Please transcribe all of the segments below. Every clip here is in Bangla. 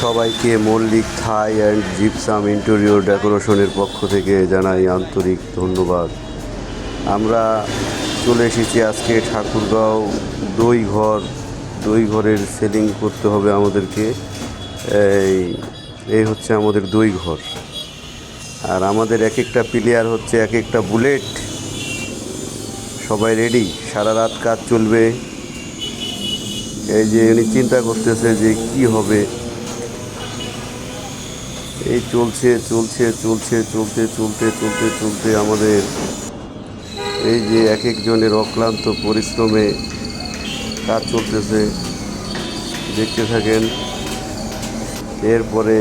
সবাইকে মল্লিক থাই অ্যান্ড জিপসাম ইন্টেরিয়র ডেকোরেশনের পক্ষ থেকে জানাই আন্তরিক ধন্যবাদ। আমরা চলে এসেছি আজকে ঠাকুরগাঁও দই ঘরের সেলিং করতে হবে আমাদেরকে। এই হচ্ছে আমাদের দই ঘর, আর আমাদের এক একটা প্লেয়ার হচ্ছে এক একটা বুলেট। সবাই রেডি, সারা রাত কাজ চলবে। এই যে উনি চিন্তা করতেছে যে কি হবে। এই চলতে আমাদের এই যে এক একজনের অক্লান্ত পরিশ্রমে কাজ চলতেছে, দেখতে থাকেন। এরপরে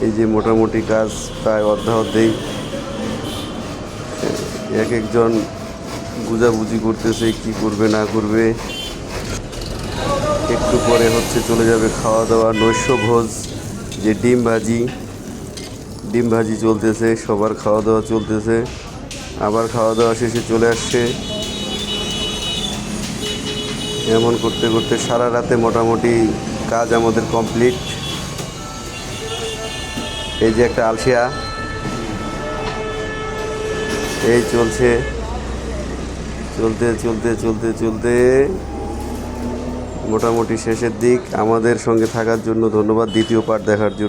এই যে মোটামুটি কাজ প্রায় অর্ধেক, এক একজন বুঝাবুঝি করতেছে কি করবে না করবে। একটু পরে হচ্ছে চলে যাবে খাওয়া দাওয়া, নৈশভোজ, যে ডিম ভাজি চলতেছে, সবার খাওয়া দাওয়া চলতেছে। আবার খাওয়া দাওয়া শেষে চলে আসছে। এমন করতে করতে সারা রাতে মোটামুটি কাজ আমাদের কমপ্লিট। এই যে একটা আলসিয়া, এই চলতে মোটামুটি শেষের দিক। আমাদের সঙ্গে থাকার জন্য ধন্যবাদ। দ্বিতীয় পার্ট দেখার জন্য।